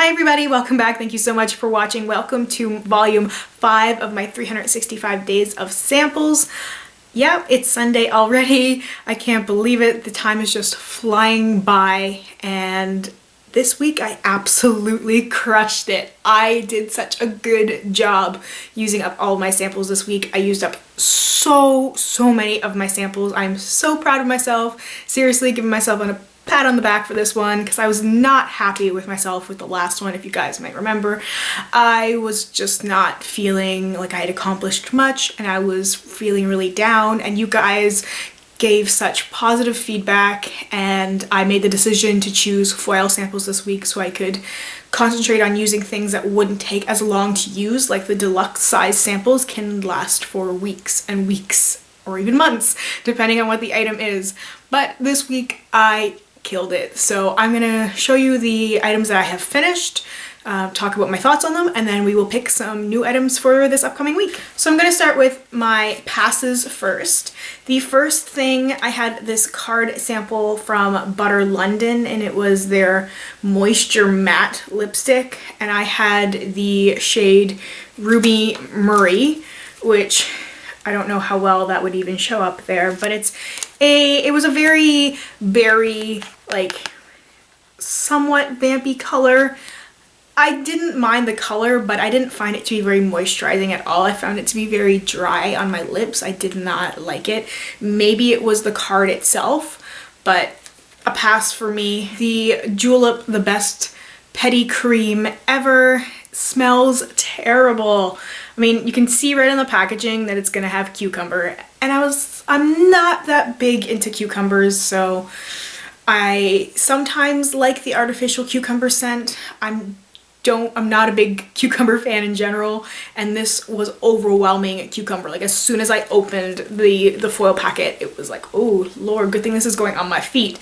everybody, welcome back. Thank you so much for watching. Welcome to volume 5 of my 365 days of samples. Yep, it's Sunday already. I can't believe it. The time is just flying by, and this week I absolutely crushed it. I did such a good job using up all of my samples this week. I used up so many of my samples. I'm so proud of myself. Seriously, giving myself a pat on the back for this one because I was not happy with myself with the last one. If you guys might remember, I was just not feeling like I had accomplished much, and I was feeling really down, and you guys gave such positive feedback, and I made the decision to choose foil samples this week so I could concentrate on using things that wouldn't take as long to use. Like the deluxe size samples can last for weeks and weeks, or even months, depending on what the item is. But this week I killed it. So I'm gonna show you the items that I have finished, talk about my thoughts on them, and then we will pick some new items for this upcoming week. So I'm gonna start with my passes first. The first thing, I had this card sample from Butter London, and it was their Moisture Matte lipstick, and I had the shade Ruby Murray, which I don't know how well that would even show up there, but it was a very berry, like somewhat vampy color. I didn't mind the color, but I didn't find it to be very moisturizing at all. I found it to be very dry on my lips. I did not like it. Maybe it was the card itself, but a pass for me. The Julep, the best petty cream ever, smells terrible. I mean, you can see right on the packaging that it's gonna have cucumber, and I'm not that big into cucumbers, so I sometimes like the artificial cucumber scent. I'm not a big cucumber fan in general, and this was overwhelming cucumber. Like as soon as I opened the foil packet, it was like, oh Lord, good thing this is going on my feet.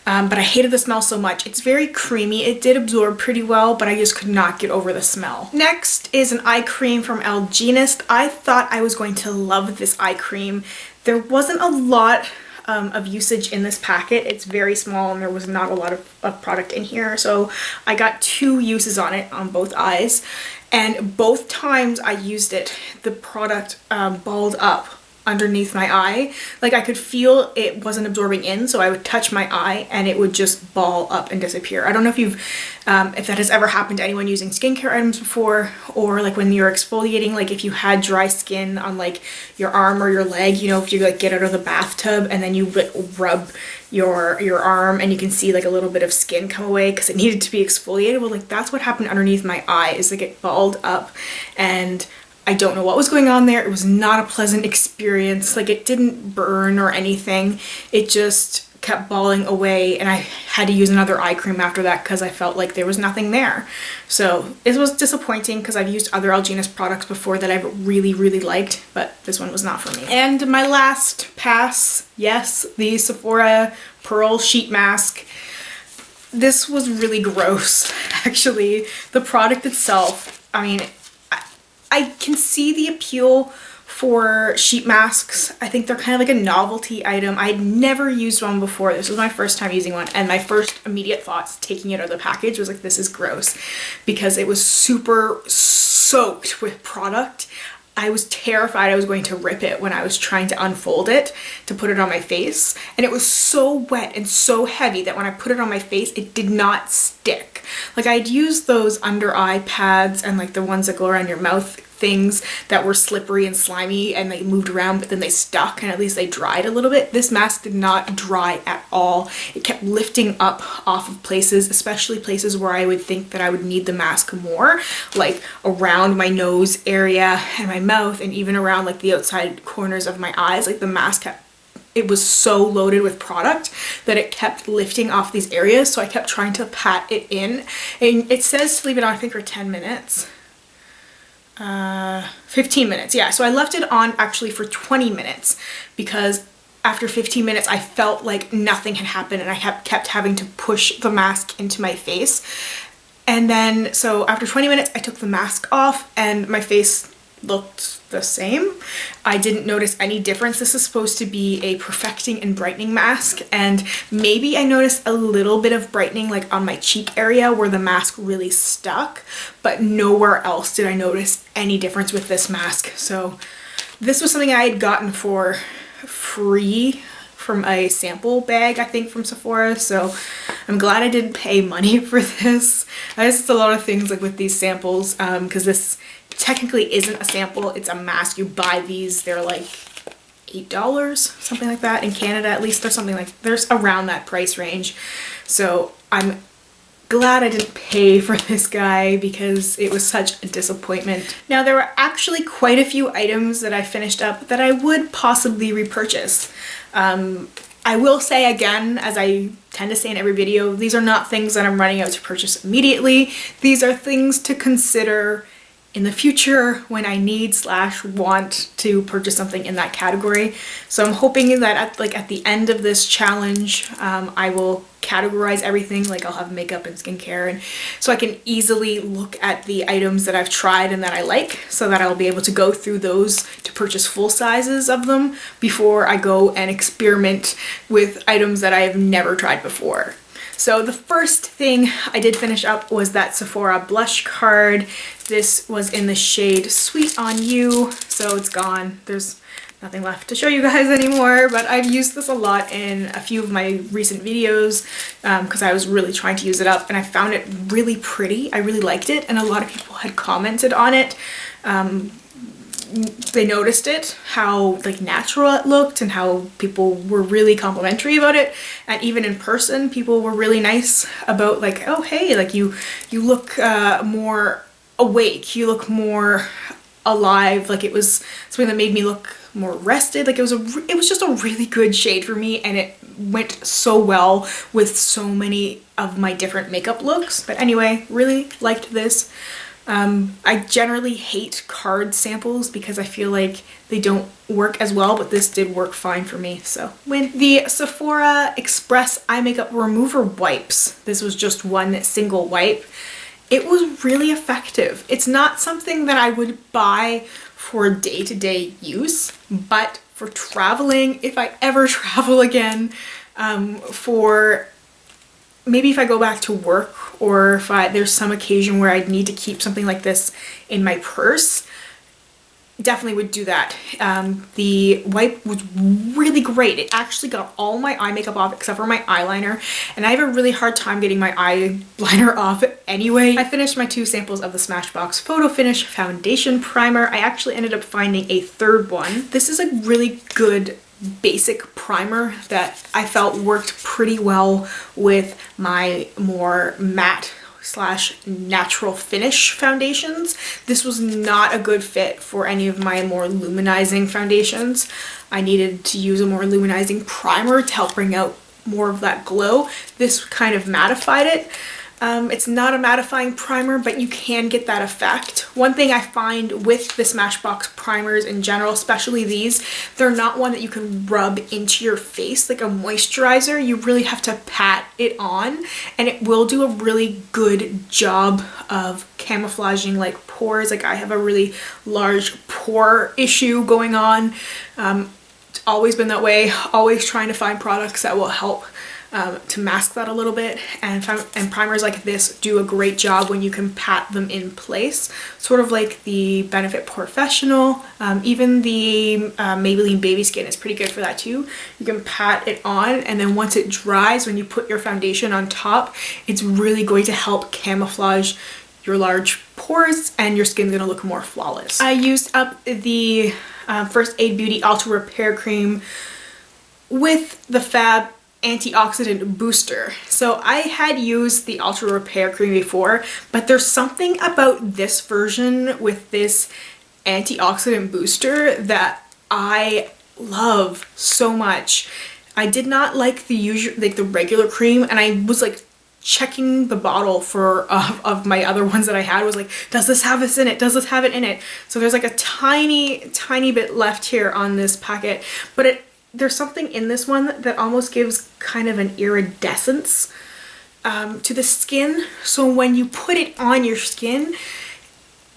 But I hated the smell so much. It's very creamy. It did absorb pretty well, but I just could not get over the smell. Next is an eye cream from Algenist. I thought I was going to love this eye cream. There wasn't a lot of usage in this packet. It's very small and there was not a lot of product in here, so I got 2 uses on it on both eyes, and both times I used it, the product balled up underneath my eye. Like I could feel it wasn't absorbing in, so I would touch my eye and it would just ball up and disappear. I don't know if if that has ever happened to anyone using skincare items before, or like when you're exfoliating, like if you had dry skin on like your arm or your leg, you know, if you like get out of the bathtub and then you rub your arm and you can see like a little bit of skin come away because it needed to be exfoliated. Well, like that's what happened underneath my eye, is like it balled up, and I don't know what was going on there. It was not a pleasant experience. Like it didn't burn or anything. It just kept balling away, and I had to use another eye cream after that because I felt like there was nothing there. So it was disappointing because I've used other Algenist products before that I've really liked, but this one was not for me. And my last pass, yes, the Sephora Pearl Sheet Mask. This was really gross, actually. The product itself, I mean, I can see the appeal for sheet masks. I think they're kind of like a novelty item. I'd never used one before. This was my first time using one, and my first immediate thoughts taking it out of the package was like, this is gross, because it was super soaked with product. I was terrified I was going to rip it when I was trying to unfold it to put it on my face, and it was so wet and so heavy that when I put it on my face it did not stick. Like I'd used those under eye pads and like the ones that go around your mouth things that were slippery and slimy and they moved around, but then they stuck and at least they dried a little bit. This mask did not dry at all. It kept lifting up off of places, especially places where I would think that I would need the mask more, like around my nose area and my mouth, and even around like the outside corners of my eyes. Like the mask it was so loaded with product that it kept lifting off these areas, so I kept trying to pat it in, and it says to leave it on I think for 10 minutes. 15 minutes, yeah. So I left it on actually for 20 minutes because after 15 minutes I felt like nothing had happened, and I kept having to push the mask into my face. And then so after 20 minutes I took the mask off and my face looked the same. I didn't notice any difference. This is supposed to be a perfecting and brightening mask, and maybe I noticed a little bit of brightening like on my cheek area where the mask really stuck, but nowhere else did I notice any difference with this mask. So this was something I had gotten for free from a sample bag, I think, from Sephora, so I'm glad I didn't pay money for this. I guess it's a lot of things like with these samples, because this technically isn't a sample, it's a mask. You buy these, they're like $8, something like that. In Canada, at least, there's around that price range. So I'm glad I didn't pay for this guy because it was such a disappointment. Now, there were actually quite a few items that I finished up that I would possibly repurchase. I will say again, as I tend to say in every video, these are not things that I'm running out to purchase immediately. These are things to consider in the future when I need/want to purchase something in that category. So I'm hoping that at the end of this challenge, I will categorize everything. Like, I'll have makeup and skincare, and so I can easily look at the items that I've tried and that I like, so that I'll be able to go through those to purchase full sizes of them before I go and experiment with items that I have never tried before. So the first thing I did finish up was that Sephora blush card. This was in the shade Sweet on You, so it's gone. There's nothing left to show you guys anymore, but I've used this a lot in a few of my recent videos because I was really trying to use it up, and I found it really pretty. I really liked it, and a lot of people had commented on it. They noticed it, how like natural it looked, and how people were really complimentary about it. And even in person, people were really nice about like, oh hey, like you look more awake, you look more alive. Like, it was something that made me look more rested. Like, it was just a really good shade for me, and it went so well with so many of my different makeup looks. But anyway, really liked this. I generally hate card samples because I feel like they don't work as well, but this did work fine for me, so win. The Sephora Express Eye Makeup Remover Wipes. This was just one single wipe. It was really effective. It's not something that I would buy for day-to-day use, but for traveling, if I ever travel again, for maybe if I go back to work, or if there's some occasion where I'd need to keep something like this in my purse, definitely would do that. The wipe was really great. It actually got all my eye makeup off except for my eyeliner, and I have a really hard time getting my eyeliner off anyway. I finished my 2 samples of the Smashbox Photo Finish Foundation Primer. I actually ended up finding a third one. This is a really good basic primer that I felt worked pretty well with my more matte / natural finish foundations. This was not a good fit for any of my more luminizing foundations. I needed to use a more luminizing primer to help bring out more of that glow. This kind of mattified it. It's not a mattifying primer, but you can get that effect. One thing I find with the Smashbox primers in general, especially these, they're not one that you can rub into your face like a moisturizer. You really have to pat it on, and it will do a really good job of camouflaging like pores. Like, I have a really large pore issue going on. It's always been that way, always trying to find products that will help to mask that a little bit, and primers like this do a great job when you can pat them in place, sort of like the Benefit Professional. Even the Maybelline Baby Skin is pretty good for that too. You can pat it on, and then once it dries, when you put your foundation on top, it's really going to help camouflage your large pores, and your skin's gonna look more flawless. I used up the First Aid Beauty Ultra Repair Cream with the Fab Antioxidant Booster. So I had used the Ultra Repair Cream before, but there's something about this version with this antioxidant booster that I love so much. I did not like the regular cream, and I was like checking the bottle for of my other ones that I had. Was like, does this have this in it? Does this have it in it? So there's like a tiny bit left here on this packet, but there's something in this one that almost gives kind of an iridescence to the skin. So when you put it on your skin,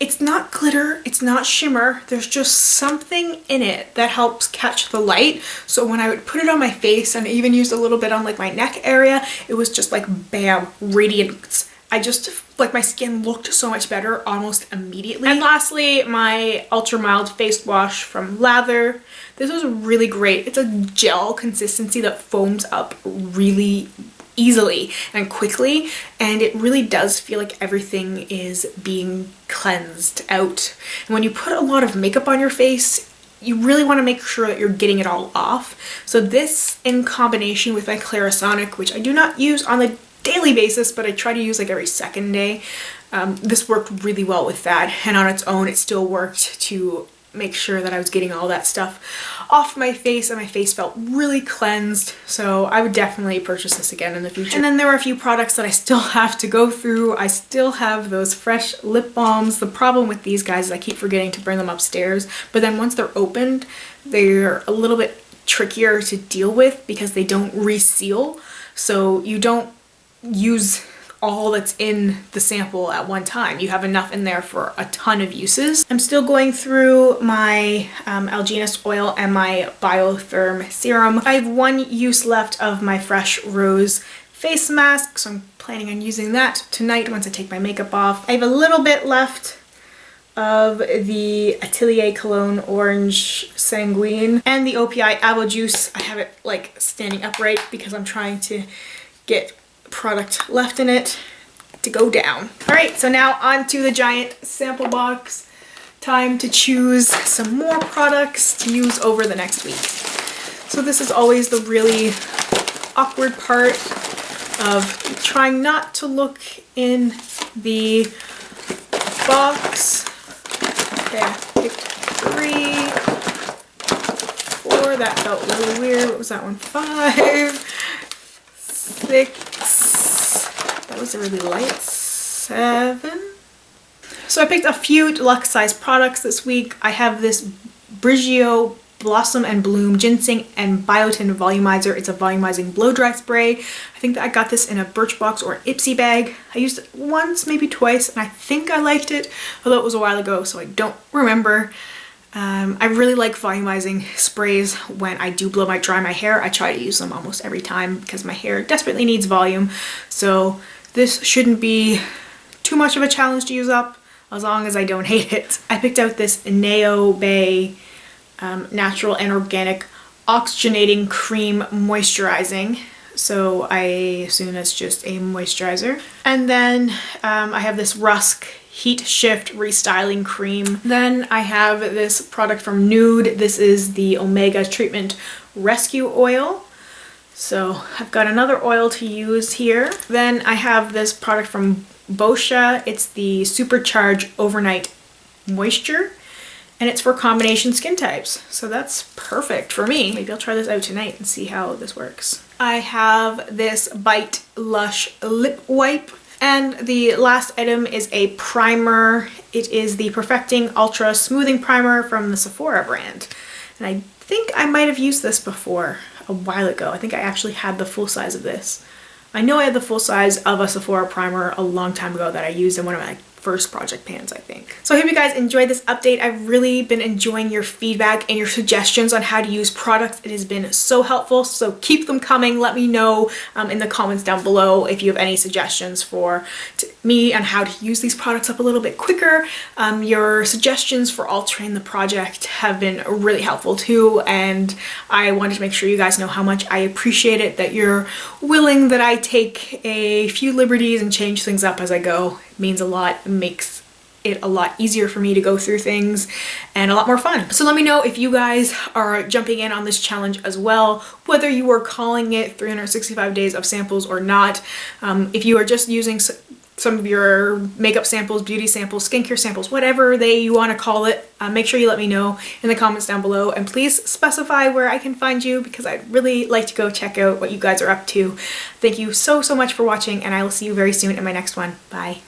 It's not glitter, it's not shimmer, there's just something in it that helps catch the light. So when I would put it on my face, and I even used a little bit on like my neck area, it was just like bam, radiance. I just, like, my skin looked so much better almost immediately. And lastly, my ultra mild face wash from Lather. This was really great. It's a gel consistency that foams up really easily and quickly, and it really does feel like everything is being cleansed out. And when you put a lot of makeup on your face, you really want to make sure that you're getting it all off. So this, in combination with my Clarisonic, which I do not use on the daily basis, but I try to use like every second day, this worked really well with that, and on its own it still worked to make sure that I was getting all that stuff off my face, and my face felt really cleansed. So I would definitely purchase this again in the future. And then there are a few products that I still have to go through. I still have those fresh lip balms. The problem with these guys is I keep forgetting to bring them upstairs, but then once they're opened, they're a little bit trickier to deal with because they don't reseal. So you don't use all that's in the sample at one time. You have enough in there for a ton of uses. I'm still going through my Algenist oil and my Biotherm serum. I have one use left of my Fresh Rose face mask, so I'm planning on using that tonight once I take my makeup off. I have a little bit left of the Atelier Cologne Orange Sanguine and the OPI AvoJuice. I have it like standing upright because I'm trying to get product left in it to go down. All right, so now on to the giant sample box. Time to choose some more products to use over the next week. So this is always the really awkward part of trying not to look in the box. Okay, I picked 3, 4, that felt really weird. What was that one? 5, 6, that was a really light 7. So I picked a few deluxe size products this week. I have this Briogeo Blossom and Bloom Ginseng and Biotin Volumizer. It's a volumizing blow dry spray. I think that I got this in a Birchbox or Ipsy bag. I used it once, maybe twice, and I think I liked it, although it was a while ago, so I don't remember. I really like volumizing sprays when I do blow dry my hair. I try to use them almost every time because my hair desperately needs volume. So this shouldn't be too much of a challenge to use up as long as I don't hate it. I picked out this Naobay natural and organic oxygenating cream moisturizing. So I assume that's just a moisturizer. And then I have this Rusk Heatshift restyling cream. Then I have this product from Nude. This is the Omega Treatment Rescue Oil. So I've got another oil to use here. Then I have this product from Boscia. It's the Supercharge Overnight Moisture, and it's for combination skin types. So that's perfect for me. Maybe I'll try this out tonight and see how this works. I have this Bite Lush Lip Wipe. And the last item is a primer. It is the Perfecting Ultra Smoothing Primer from the Sephora brand. And I think I might have used this before a while ago. I think I actually had the full size of this. I know I had the full size of a Sephora primer a long time ago that I used in one of my first project pans, I think. So I hope you guys enjoyed this update. I've really been enjoying your feedback and your suggestions on how to use products. It has been so helpful, so keep them coming. Let me know in the comments down below if you have any suggestions for me on how to use these products up a little bit quicker. Your suggestions for altering the project have been really helpful too, and I wanted to make sure you guys know how much I appreciate it, that you're willing that I take a few liberties and change things up as I go. It means a lot. It makes it a lot easier for me to go through things and a lot more fun. So let me know if you guys are jumping in on this challenge as well, whether you are calling it 365 days of samples or not. If you are just using some of your makeup samples, beauty samples, skincare samples, whatever you want to call it, make sure you let me know in the comments down below, and please specify where I can find you because I'd really like to go check out what you guys are up to. Thank you so much for watching, and I will see you very soon in my next one. Bye.